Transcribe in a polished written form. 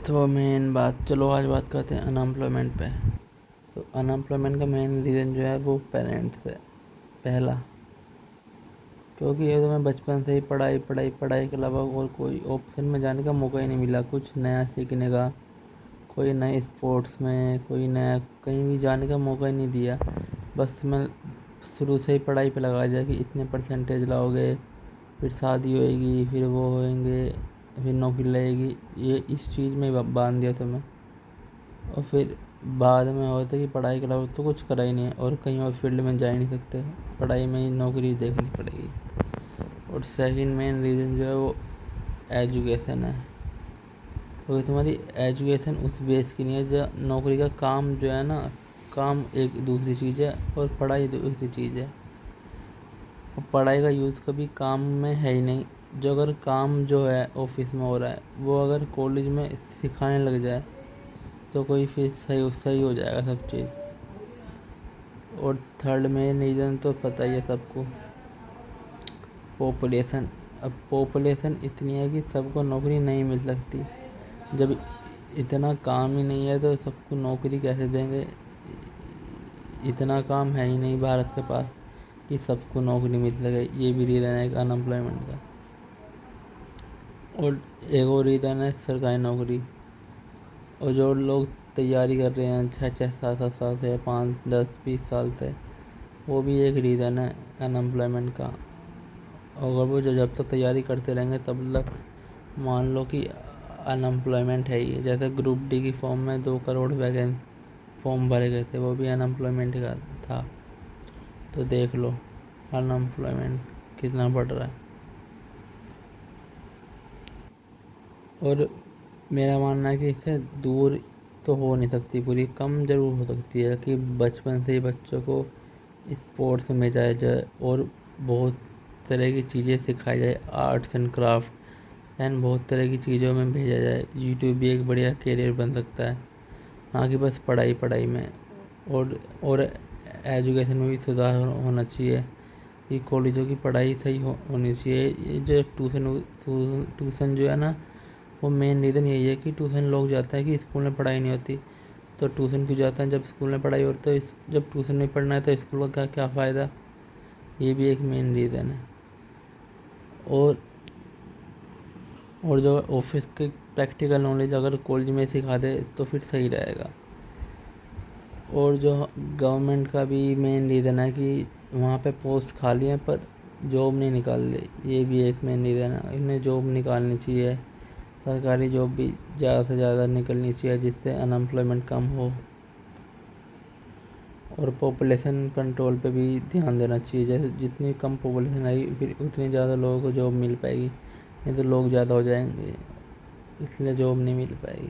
تو مین بات، چلو آج بات کرتے ہیں انمپلائمنٹ پہ. تو انمپلائمنٹ کا مین ریزن جو ہے وہ پیرنٹس ہے. پہلا، کیونکہ یہ تمہیں بچپن سے ہی پڑھائی کے علاوہ اور کوئی آپشن میں جانے کا موقع ہی نہیں ملا، کچھ نیا سیکھنے کا، کوئی نئے اسپورٹس میں، کوئی نیا کہیں بھی جانے کا موقع ہی نہیں دیا. بس میں شروع سے ہی پڑھائی پہ لگا دیا کہ اتنے پرسنٹیج لاؤ گے، پھر شادی ہوئے گی، پھر وہ ہوئیں گے، پھر نوکری لگے گی. یہ اس چیز میں باندھ دیا تمہیں، اور پھر بعد میں ہوتا ہے کہ پڑھائی کے علاوہ تو کچھ کرا ہی نہیں ہے اور کہیں اور فیلڈ میں جا ہی نہیں سکتے، پڑھائی میں ہی نوکری دیکھنی پڑے گی. اور سیکنڈ مین ریزن جو ہے وہ ایجوکیشن ہے، کیونکہ تمہاری ایجوکیشن اس بیس کی نہیں ہے. جو نوکری کا کام جو ہے نا، کام ایک دوسری چیز ہے اور پڑھائی دوسری چیز ہے. پڑھائی کا یوز کبھی کام میں ہے ہی نہیں. جو اگر کام جو ہے آفس میں ہو رہا ہے وہ اگر کالج میں سکھانے لگ جائے تو کوئی پھر صحیح ہو جائے گا سب چیز. اور تھرڈ مین ریزن تو پتہ ہی ہے سب کو، پاپولیشن. اب پاپولیشن اتنی ہے کہ سب کو نوکری نہیں مل سکتی. جب اتنا کام ہی نہیں ہے تو سب کو نوکری کیسے دیں گے؟ اتنا کام ہے ہی نہیں بھارت کے پاس کہ سب کو نوکری مل سکے. یہ بھی ریزن ہے ایک انمپلائمنٹ کا. اور ایک اور ریزن ہے سرکاری نوکری. اور جو لوگ تیاری کر رہے ہیں 6-7 سال سے، 5-10-20 سال سے، وہ بھی ایک ریزن ہے انمپلائمنٹ کا. اور وہ جب تک تیاری کرتے رہیں گے تب تک مان لو کہ انمپلائمنٹ ہے ہی. جیسے گروپ ڈی کی فارم میں 2 کروڑ فارم بھرے گئے تھے، وہ بھی انمپلائمنٹ کا تھا. تو دیکھ لو انمپلائمنٹ کتنا بڑھ رہا ہے. اور میرا ماننا ہے کہ اس سے دور تو ہو نہیں سکتی پوری، کم ضرور ہو سکتی ہے کہ بچپن سے ہی بچوں کو اسپورٹس میں جایا جائے اور بہت طرح کی چیزیں سکھائی جائے، آرٹس اینڈ کرافٹ اینڈ بہت طرح کی چیزوں میں بھیجا جائے. یوٹیوب بھی ایک بڑھیا کیریئر بن سکتا ہے، نہ کہ بس پڑھائی میں. اور ایجوکیشن میں بھی سدھار ہونا چاہیے کہ کالجوں کی پڑھائی صحیح ہونی چاہیے. یہ جو ٹیوشن جو ہے نا، وہ مین ریزن یہی ہے کہ ٹیوشن لوگ جاتے ہیں کہ اسکول میں پڑھائی نہیں ہوتی. تو ٹیوشن کیوں جاتے ہیں جب اسکول میں پڑھائی ہوتی ہے؟ جب ٹیوشن میں پڑھنا ہے تو اسکول کا کیا فائدہ؟ یہ بھی ایک مین ریزن ہے. اور جو آفس کے پریکٹیکل نالج اگر کالج میں سکھا دے تو پھر صحیح رہے گا. اور جو گورنمنٹ کا بھی مین ریزن ہے کہ وہاں پہ پوسٹ خالی ہیں پر جاب نہیں نکال رہی. یہ بھی ایک مین ریزن ہے. انہیں جاب نکالنی چاہیے، سرکاری جاب بھی زیادہ سے زیادہ نکلنی چاہیے جس سے انمپلائمنٹ کم ہو. اور پاپولیشن کنٹرول پہ بھی دھیان دینا چاہیے. جیسے جتنی کم پاپولیشن آئی پھر اتنی زیادہ لوگوں کو جاب مل پائے گی، نہیں تو لوگ زیادہ ہو جائیں گے اس لیے جاب نہیں مل پائے گی.